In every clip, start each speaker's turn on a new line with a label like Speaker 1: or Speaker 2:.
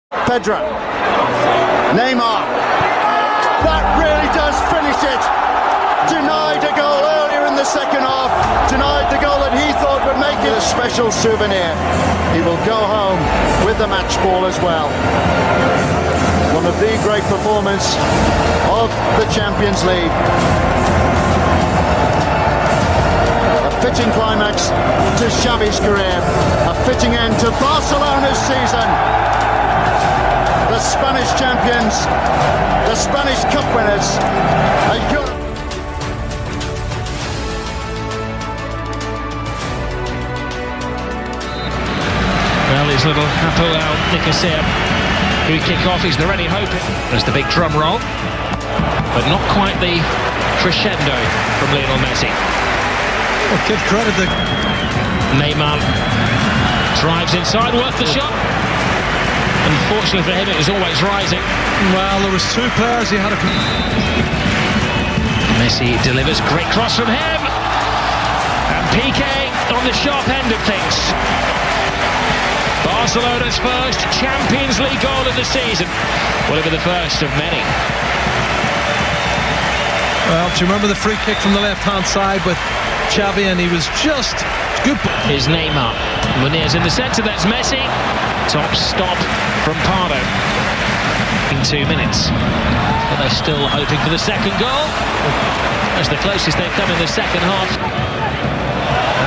Speaker 1: Pedro, Neymar, that really does finish it. Denied a goal earlier in the second half, denied the goal that he thought would make it a special souvenir. He will go home with the match ball as well. One of the great performers of the Champions League. A fitting climax to Xavi's career, a fitting end to Barcelona's season. The Spanish champions, the Spanish Cup winners,
Speaker 2: Well, his little APOEL Nicosia who kick off, he's already hoping. There's the big drum roll, but not quite the crescendo from Lionel Messi.
Speaker 3: Well, give credit to
Speaker 2: Neymar drives inside, worth the shot. Unfortunately for him, it was always rising.
Speaker 3: Well, there was two players he had to...
Speaker 2: Messi delivers, great cross from him. And Piqué on the sharp end of things. Barcelona's first Champions League goal of the season. Will it be the first of many?
Speaker 3: Well, do you remember the free kick from the left-hand side with Xavi, and he was just good.
Speaker 2: Is Neymar. Munir's in the centre, that's Messi. Top stop from Pardo in 2 minutes. But they're still hoping for the second goal. That's the closest they've come in the second half.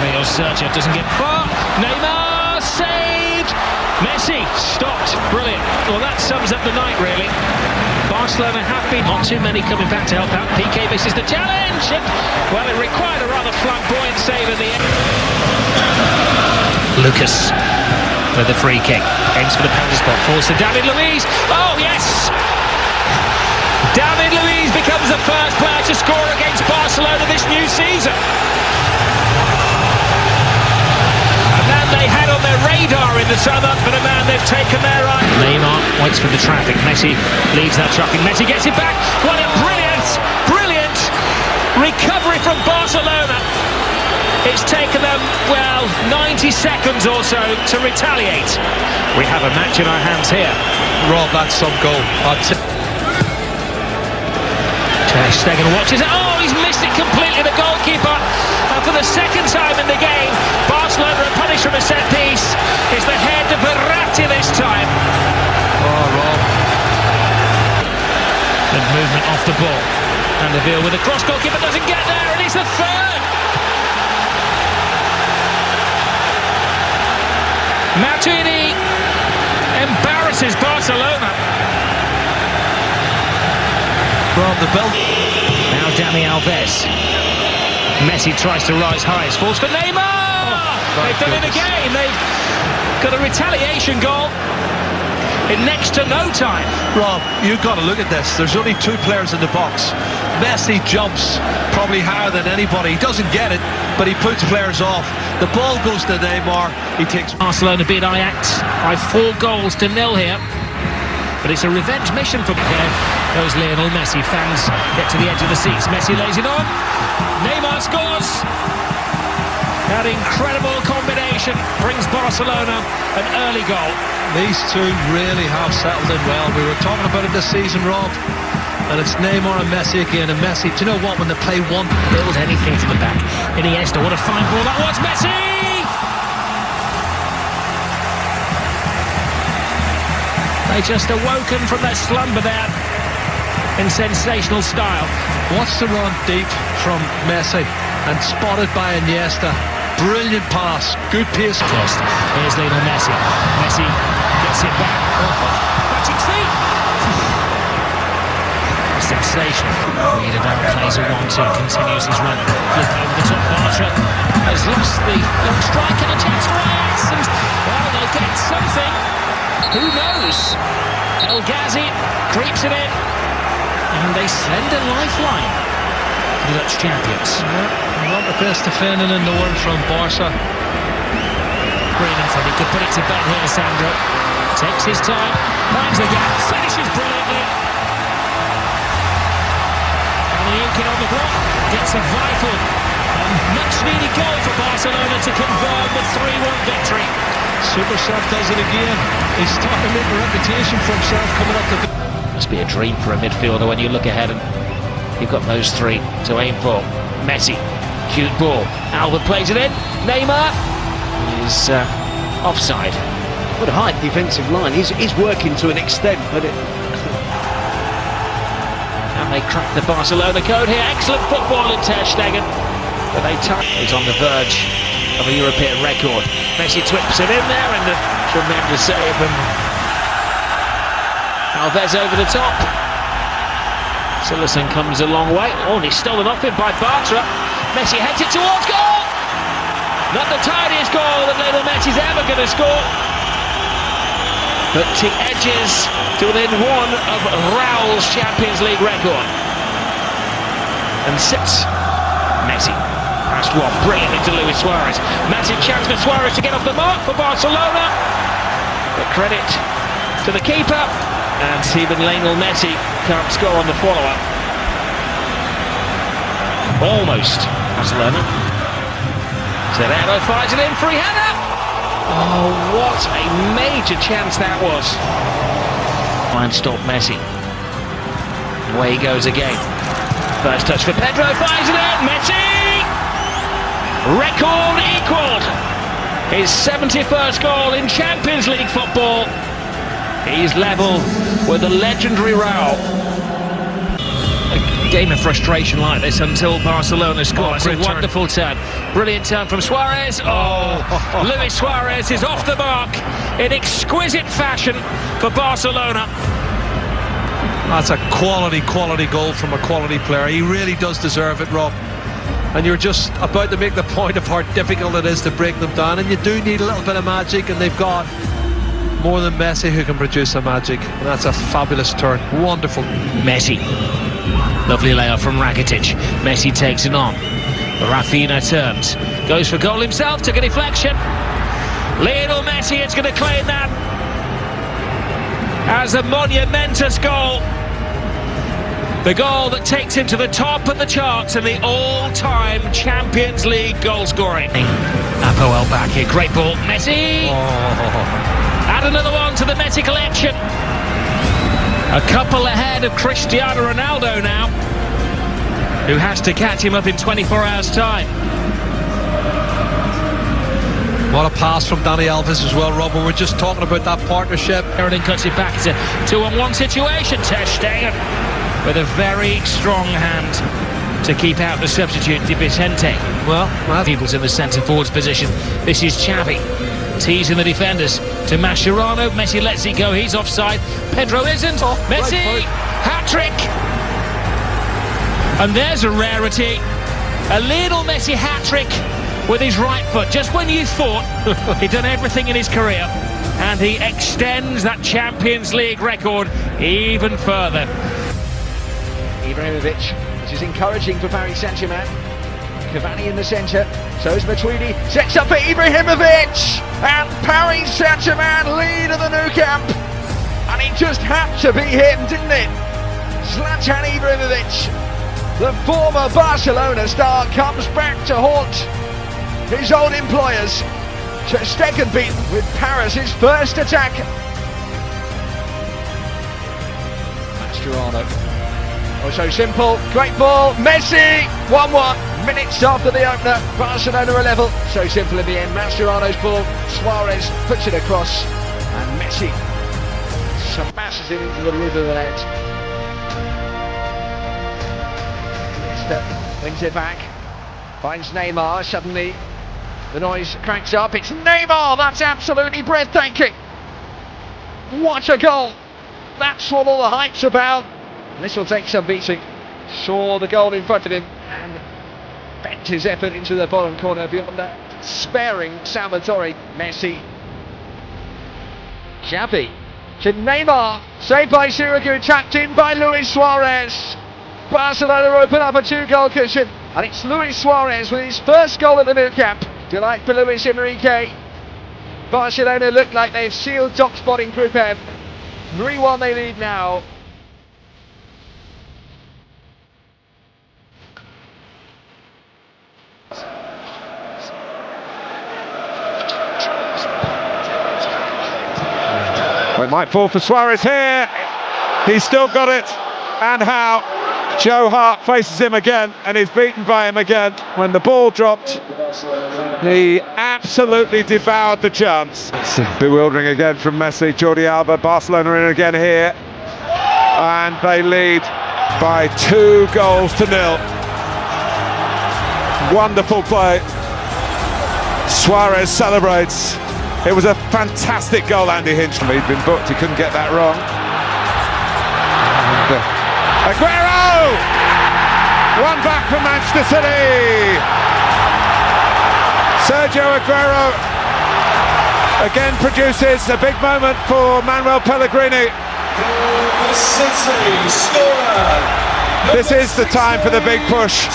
Speaker 2: Emil Sergio doesn't get far. Neymar saved. Messi stopped. Brilliant. Well, that sums up the night, really. Barcelona have been not too many coming back to help out. Piqué misses the challenge. And, well, it required a rather flamboyant save in the end. Lucas with the free kick, aims for the penalty spot, falls to David Luiz. Oh yes! David Luiz becomes the first player to score against Barcelona this new season. A man they had on their radar in the summer, but a man they've taken their eye. Neymar waits for the traffic. Messi leaves that traffic. Messi gets it back. What a brilliant recovery from Barcelona. It's taken them, well, 90 seconds or so to retaliate. We have a match in our hands here.
Speaker 3: Rob, that's some goal.
Speaker 2: Ter Stegen watches it. Oh, he's missed it completely, the goalkeeper. And for the second time in the game, Barcelona are punished from a set piece. It's the head of Verratti this time.
Speaker 3: Oh, Rob.
Speaker 2: Good movement off the ball. And the Ville with a cross, goalkeeper doesn't get there, and it's the third. Matuidi embarrasses Barcelona.
Speaker 3: From the belt.
Speaker 2: Now Dani Alves. Messi tries to rise high. Falls for Neymar. They've done it again. They've got a retaliation goal in next to no time.
Speaker 3: Rob, you've got to look at this. There's only two players in the box. Messi jumps probably higher than anybody. He doesn't get it, but he puts players off. The ball goes to Neymar. He takes...
Speaker 2: Barcelona beat Ajax by 4 goals to 0 here. But it's a revenge mission for here. Goes Lionel Messi. Fans get to the edge of the seats. Messi lays it on. Neymar scores. That incredible combination brings Barcelona an early goal.
Speaker 3: These two really have settled in well. We were talking about it this season, Rob. And it's Neymar and Messi again. And Messi, do you know what? When they play one...
Speaker 2: Build anything to the back. Iniesta, what a fine ball that was. Messi! They just awoken from their slumber there in sensational style.
Speaker 3: What's the run deep from Messi and spotted by Iniesta? Brilliant pass, good pace.
Speaker 2: First, here's Lionel Messi. Messi gets it back. Magic feet. Sensational. Relive plays a 1-2, continues his run. Look over the top. Barca has lost the long strike and a chance for Ajax. And, well, they'll get something. Who knows? El Ghazi creeps it in. And a slender lifeline. The Dutch champions.
Speaker 3: Not the best defending in the world from Barca.
Speaker 2: Green in front, he could put it to bed here, Sandro. Takes his time, finds the gap, finishes brilliantly. And Yukin on the block gets a vital and much needed goal for Barcelona to confirm the 3-1 victory.
Speaker 3: Super Sub does it again. He's starting to make a reputation for himself coming up the...
Speaker 2: Must be a dream for a midfielder when you look ahead and you've got those three to aim for. Messi, cute ball. Alba plays it in. Neymar is offside.
Speaker 4: What a high defensive line. He's working to an extent, but it...
Speaker 2: And they crack the Barcelona code here. Excellent football in Ter Stegen. But they He's on the verge of a European record. Messi twips it in there and a tremendous save. And Alves over the top. Silerson comes a long way. Oh, and he's stolen off him by Barca. Messi heads it towards goal. Not the tiniest goal that Lionel Messi's ever going to score. But he edges to within one of Raul's Champions League record. And sits. Messi. Past one. Brilliant into Luis Suarez. Massive chance for Suarez to get off the mark for Barcelona. But credit to the keeper. And even Lionel Messi can't score on the follow-up. Almost. Barcelona. Zerero fires it in. Free header. Oh, what a major chance that was. Try and stop Messi. Away he goes again. First touch for Pedro, fires it in. Messi! Record equalled. His 71st goal in Champions League football. He's level with the legendary Raul. A game of frustration like this until Barcelona score. It's a wonderful turn. Brilliant turn from Suarez. Oh, Luis Suarez is off the mark in exquisite fashion for Barcelona.
Speaker 3: That's a quality goal from a quality player. He really does deserve it, Rob. And you're just about to make the point of how difficult it is to break them down. And you do need a little bit of magic, and they've got more than Messi who can produce a magic. And that's a fabulous turn. Wonderful.
Speaker 2: Messi. Lovely layoff from Rakitic. Messi takes it on. Rafinha turns. Goes for goal himself. Took a deflection. Lionel Messi is going to claim that as a monumentous goal. The goal that takes him to the top of the charts in the all-time Champions League goal scoring. APOEL back here. Great ball. Messi. Add another one to the Messi collection. A couple ahead of Cristiano Ronaldo now, who has to catch him up in 24 hours' time.
Speaker 3: What a pass from Dani Alves as well, Rob. We were just talking about that partnership.
Speaker 2: Sheridan cuts it back. It's a 2-on-1 situation. Ter Stegen with a very strong hand to keep out the substitute Di Vicente.
Speaker 3: Well,
Speaker 2: people's in the centre forwards position. This is Xavi teasing the defenders to Mascherano. Messi lets it go. He's offside. Pedro isn't. Messi hat-trick. And there's a rarity. A little Messi hat-trick with his right foot. Just when you thought he'd done everything in his career, and he extends that Champions League record even further.
Speaker 4: Ibrahimovic, which is encouraging for Paris Saint-Germain. Cavani in the centre, so's Matuidi, sets up for Ibrahimovic, and Paris Saint-Germain lead at the Nou Camp. And it just had to be him, didn't it? Zlatan Ibrahimovic, the former Barcelona star, comes back to haunt his old employers. Ter Stegen beat with Paris' first attack. Mascherano. Oh, so simple, great ball, Messi, 1-1, minutes after the opener, Barcelona are level, so simple in the end. Mascherano's ball, Suarez puts it across, and Messi smashes it into the roof of the net. Iniesta wins it back, finds Neymar, suddenly the noise cranks up, it's Neymar, that's absolutely breathtaking. What a goal, that's what all the hype's about. This will take some beating. Saw the goal in front of him and bent his effort into the bottom corner beyond that sparing Salvatore. Messi. Xavi to Neymar. Saved by Sirigu, tapped in by Luis Suarez. Barcelona open up a 2-goal cushion, and it's Luis Suarez with his first goal at the Nou Camp. Delight for Luis Enrique. Barcelona look like they've sealed top spot in Group M. 3-1 they lead now.
Speaker 5: It might fall for Suarez here. He's still got it. And how? Joe Hart faces him again and is beaten by him again. When the ball dropped, he absolutely devoured the chance. It's bewildering again from Messi. Jordi Alba, Barcelona in again here. And they lead by 2 goals to 0. Wonderful play. Suarez celebrates. It was a fantastic goal, Andy Hinch. He'd been booked, he couldn't get that wrong. And, Aguero! 1 back for Manchester City. Sergio Aguero again produces a big moment for Manuel Pellegrini. This is the time for the big push.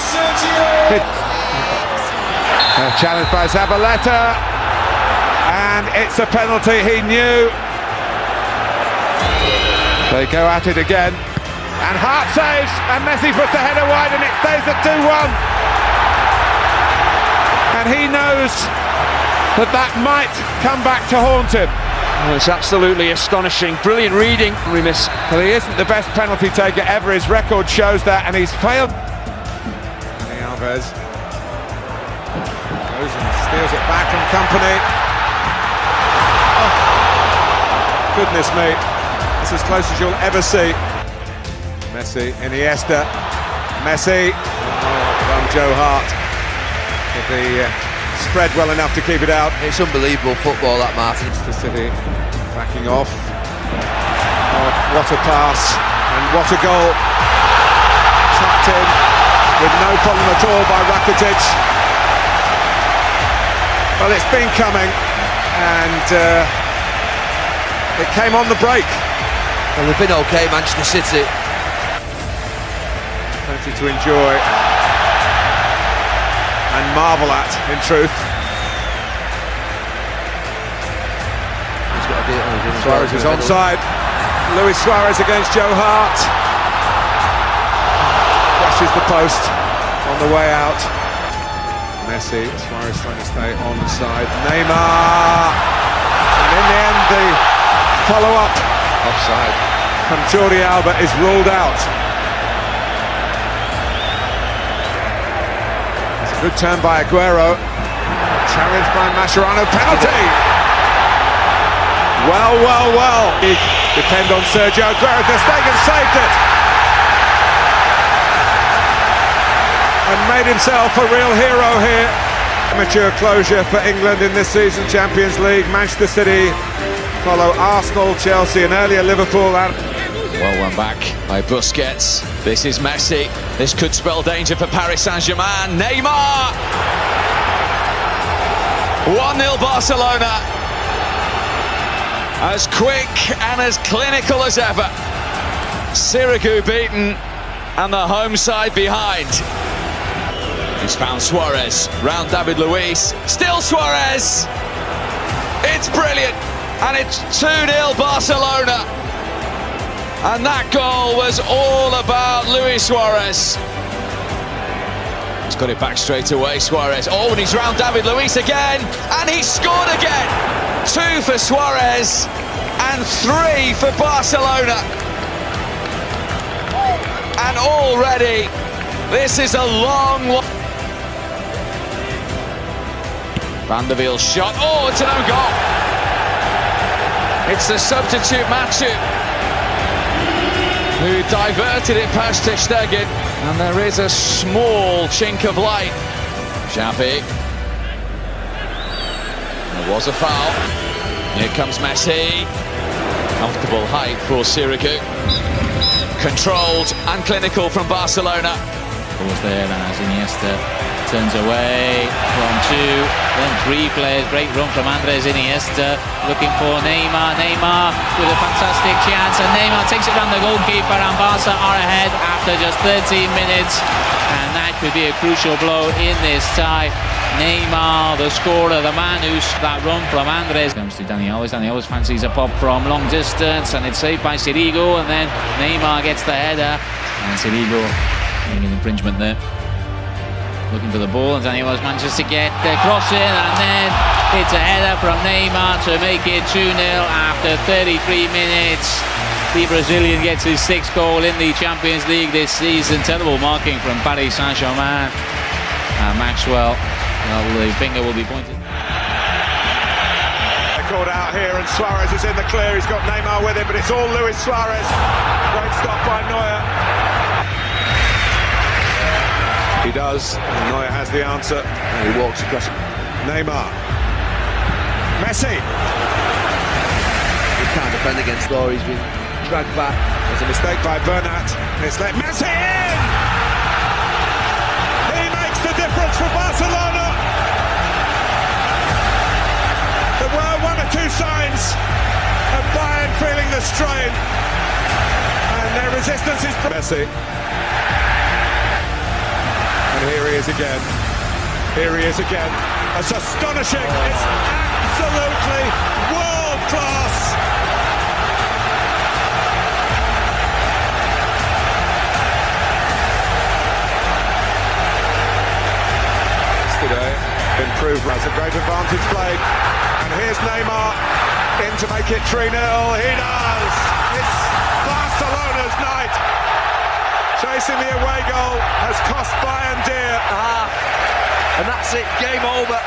Speaker 5: Challenged by Zabaleta, and it's a penalty. He knew. They go at it again. And Hart saves, and Messi puts the header wide, and it stays at 2-1. And he knows that might come back to haunt him.
Speaker 4: Oh, it's absolutely astonishing. Brilliant reading. We miss.
Speaker 5: Well, he isn't the best penalty taker ever. His record shows that, and he's failed. Alves goes and steals it back from Company. Oh, goodness me. It's as close as you'll ever see. Messi, Iniesta, Messi, from Joe Hart. With the spread well enough to keep it out.
Speaker 6: It's unbelievable football, that, Martin.
Speaker 5: The City backing off. Oh, what a pass, and what a goal. Tucked in with no problem at all by Rakitic. Well, it's been coming, and it came on the break.
Speaker 6: Well, they've been okay, Manchester City.
Speaker 5: Plenty to enjoy and marvel at, in truth. Suarez is onside. Luis Suarez against Joe Hart. Crushes the post on the way out. Messi, Suarez trying to stay onside. Neymar! And in the end, the follow-up
Speaker 6: Offside.
Speaker 5: from Jordi Alba is ruled out. Good turn by Aguero. Challenged by Mascherano. Penalty! Well. Depend on Sergio Aguero. Ter Stegen saved it. And made himself a real hero here. Amateur closure for England in this season's Champions League. Manchester City follow Arsenal, Chelsea, and earlier Liverpool.
Speaker 7: Well one back by Busquets. This is Messi. This could spell danger for Paris Saint-Germain. Neymar! 1-0 Barcelona. As quick and as clinical as ever. Sirigu beaten and the home side behind. He's found Suarez. Round David Luiz. Still Suarez! It's brilliant. And it's 2-0 Barcelona. And that goal was all about Luis Suarez. He's got it back straight away, Suarez. Oh, and he's round David Luiz again. And he scored again. 2 for Suarez and 3 for Barcelona. And already, this is a long... Van der Veel's shot. Oh, it's an own goal. It's the substitute Matsu who diverted it past Ter Stegen, and there is a small chink of light. Xavi. There was a foul. Here comes Messi. Comfortable height for Sirigu. Controlled and clinical from Barcelona.
Speaker 8: Was there as Iniesta turns away from 2, then 3 players. Great run from Andres Iniesta, looking for Neymar. Neymar with a fantastic chance, and Neymar takes it around the goalkeeper, and Barca are ahead after just 13 minutes, and that could be a crucial blow in this tie. Neymar, the scorer, the man who's that run from Andres. Comes to Dani Alves. Dani Alves fancies a pop from long distance, and it's saved by Sirigu, and then Neymar gets the header, and Sirigu making an infringement there. Looking for the ball, and Dani Alves manages to get the cross in, and then It's a header from Neymar to make it 2-0 after 33 minutes. The Brazilian gets his 6th goal in the Champions League this season. Terrible marking from Paris Saint-Germain. Maxwell, the finger will be pointed.
Speaker 5: Called out here, and Suarez is in the clear. He's got Neymar with him, but it's all Luis Suarez. Great stop by Neuer. He does. Neuer has the answer.
Speaker 6: And he walks across.
Speaker 5: Neymar. Messi.
Speaker 6: He can't defend against Thor. He's been dragged back.
Speaker 5: There's a mistake by Bernat. It's let Messi in! He makes the difference for Barcelona. There were 1 or 2 signs of Bayern feeling the strain, and their resistance is Messi. And here he is again. Here he is again. It's astonishing. It's absolutely world class. Today, improved. Has a great advantage played. And here's Neymar in to make it 3-0. He does! It's Barcelona's night. Chasing the away goal has cost Bayern dear.
Speaker 6: And that's it, game over.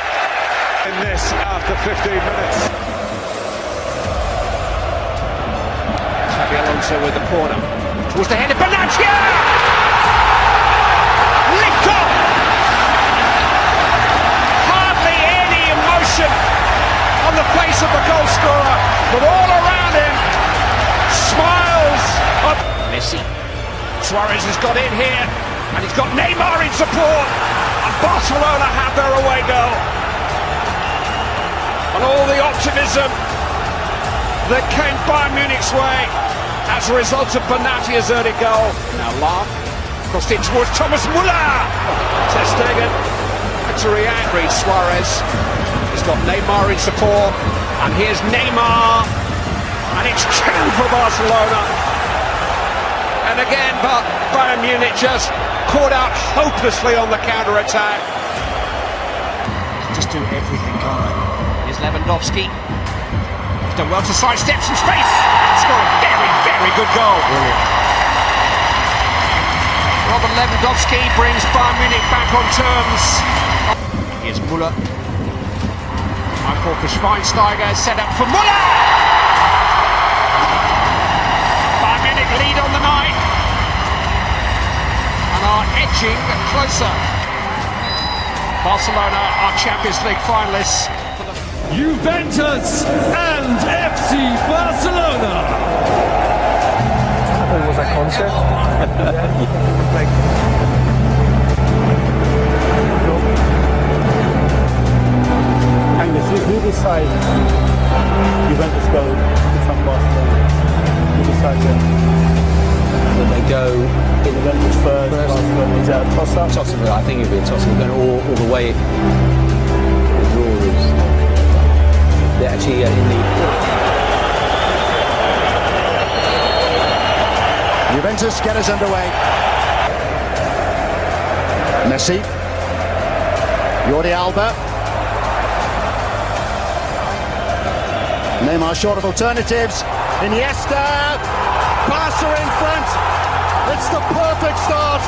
Speaker 5: In this after 15 minutes.
Speaker 4: Xabi Alonso with the corner. Towards the head of Benatia! Lift up! Hardly any emotion on the face of the goal scorer, but all around him, smiles of Messi. Suarez has got in here, and he's got Neymar in support, and Barcelona have their away goal. And all the optimism that came Bayern Munich's way as a result of Benatia's early goal. Now Lahm, crossed in towards Thomas Müller. Ter Stegen had to react. Suarez. He's got Neymar in support, and here's Neymar, and it's 2 for Barcelona. And again, but Bayern Munich just caught out hopelessly on the counter-attack. Just do everything, can't they? Here's Lewandowski. He's done well to sidestep some space. Scored a very, very good goal. Brilliant. Robert Lewandowski brings Bayern Munich back on terms. Here's Müller. For Schweinsteiger, set up for Müller! Bayern Munich lead on the night and are edging closer. Barcelona are Champions League finalists.
Speaker 9: Juventus and FC Barcelona.
Speaker 10: It was a concert. Who decides Juventus go from Barcelona? Who decides that?
Speaker 11: When they go
Speaker 10: in Juventus first, Barcelona, is that a toss-up?
Speaker 11: Toss-up, I think it'd be a toss-up. Going all the way. The draw is they're actually in the.
Speaker 1: Juventus get us underway. Messi. Jordi Alba. Neymar short of alternatives. Iniesta. Barca in front. It's the perfect start.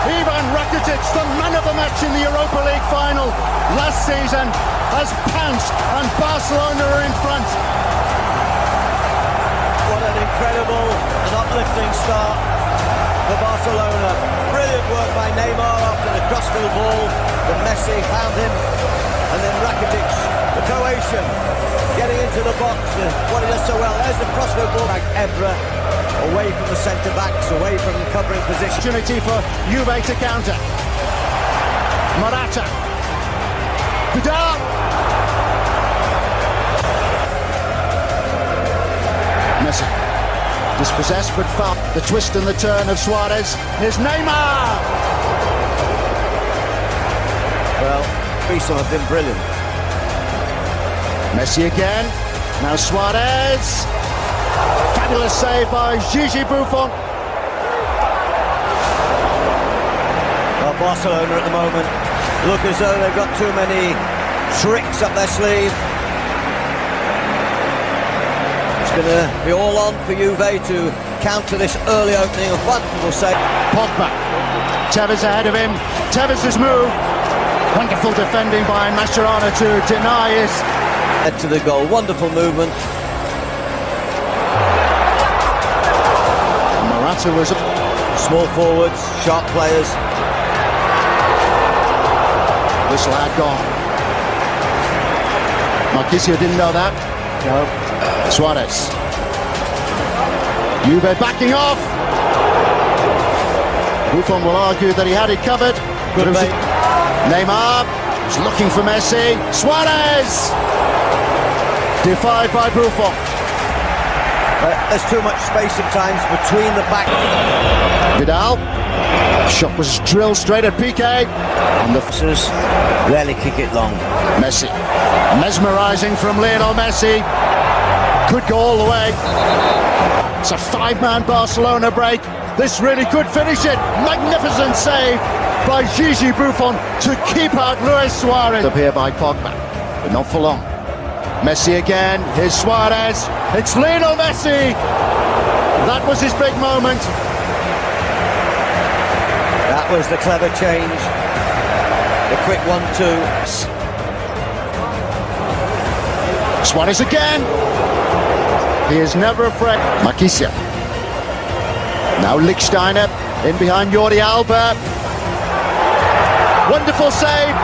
Speaker 1: Ivan Rakitic, the man of the match in the Europa League final last season, has pounced and Barcelona are in front.
Speaker 12: What an incredible and uplifting start for Barcelona. Brilliant work by Neymar after the crossfield ball. The Messi found him, and then Rakitic, the Croatian, getting into the box. What he does so well. There's the crossfield ball. Like Evra, away from the centre backs, away from the covering position.
Speaker 1: Opportunity for Juve to counter. Morata. Vidal. Messi. Dispossessed but foul. The twist and the turn of Suarez. Here's Neymar.
Speaker 12: Well, some have been brilliant.
Speaker 1: Messi again. Now Suarez. Fabulous save by Gigi Buffon.
Speaker 12: Well, Barcelona at the moment look as though they've got too many tricks up their sleeve. It's going to be all on for Juve to counter this early opening. A wonderful save.
Speaker 1: Pogba. Tevez ahead of him. Tevez's move. Wonderful defending by Mascherano to deny his
Speaker 12: head to the goal. Wonderful movement.
Speaker 1: Morata was
Speaker 12: small forwards, sharp players.
Speaker 1: Whistle had gone. Marquisio didn't know that. No. Suarez. Juve backing off. Buffon will argue that he had it covered.
Speaker 12: Good mate.
Speaker 1: Neymar is looking for Messi. Suarez! Defied by Buffon.
Speaker 12: There's too much space at times between the back.
Speaker 1: Vidal. Shot was drilled straight at Piqué. And the
Speaker 12: rarely kick it long.
Speaker 1: Messi. Mesmerizing from Lionel Messi. Could go all the way. It's a five-man Barcelona break. This really could finish it. Magnificent save by Gigi Buffon to keep out Luis Suarez. Up here by Pogba, but not for long. Messi again. Here's Suarez. It's Lionel Messi. That was his big moment.
Speaker 12: That was the clever change. The quick 1-2.
Speaker 1: Suarez again. He is never afraid. Marquisio. Now Lichtsteiner in behind Jordi Alba. Wonderful save.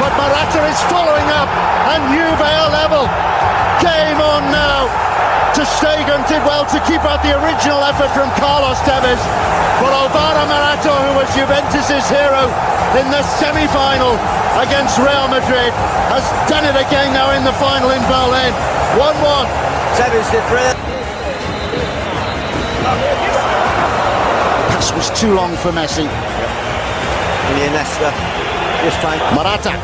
Speaker 1: But Morata is following up and Juve are level. Game on now. Ter Stegen did well to keep out the original effort from Carlos Tevez. But Alvaro Morata, who was Juventus' hero in the semi-final against Real Madrid, has done it again now in the final in Berlin. 1-1.
Speaker 12: Tevez did brilliant.
Speaker 1: Pass was too long for Messi.
Speaker 12: Iniesta. This time.
Speaker 1: Morata.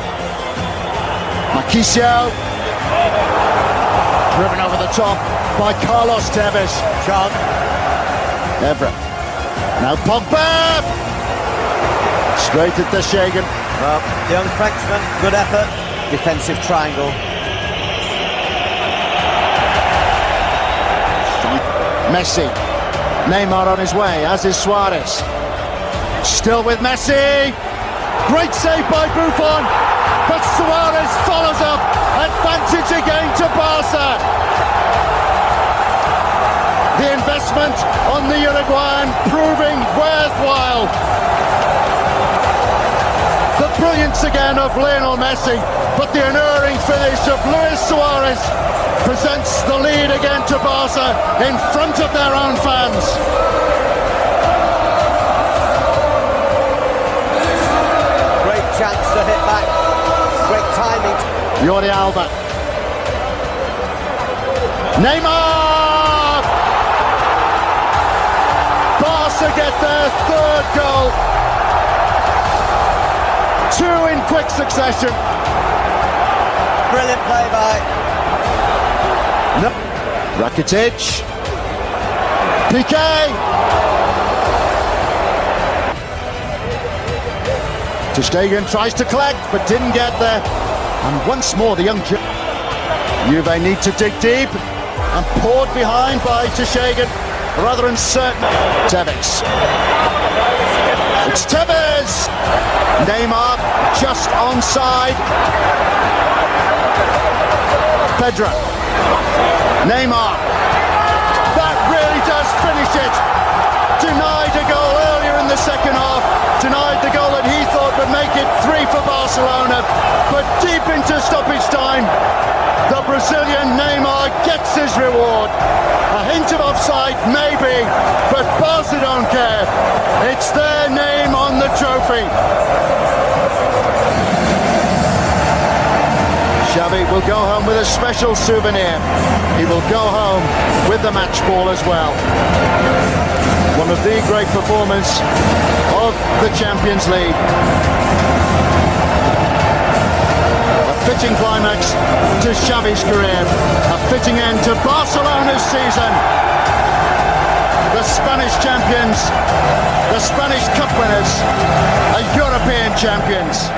Speaker 1: Marquisio. Driven over the top by Carlos Tevez.
Speaker 12: Sean.
Speaker 1: Evra. Now Pogba. Straight at Ter Stegen.
Speaker 12: Well, young Frenchman, good effort. Defensive triangle.
Speaker 1: Messi. Neymar on his way, as is Suarez. Still with Messi. Great save by Buffon. But Suarez follows up. Advantage again to Barca. The investment on the Uruguayan proving worthwhile. The brilliance again of Lionel Messi, but the unerring finish of Luis Suarez presents the lead again to Barca in front of their own fans.
Speaker 12: Great chance to hit back. Great timing.
Speaker 1: Jordi Alba. Neymar! Barca get their third goal. Two in quick succession.
Speaker 12: Brilliant play by
Speaker 1: no. Rakitic. Piqué. Ter Stegen tries to collect but didn't get there. And once more the young Juve need to dig deep and poured behind by Ter Stegen. Rather uncertain. Tevez. It's Tevez. Neymar just onside. Pedro. Neymar. That really does finish it. Denied a goal earlier in the second half. Denied the goal that he thought would make it 3 for Barcelona. But deep into stoppage time, the Brazilian Neymar gets his reward. A hint of offside, maybe, but Barca don't care. It's their name on the trophy. Xavi will go home with a special souvenir. He will go home with the match ball as well. One of the great performers of the Champions League. A fitting climax to Xavi's career. A fitting end to Barcelona's season. The Spanish champions, the Spanish Cup winners, are European champions.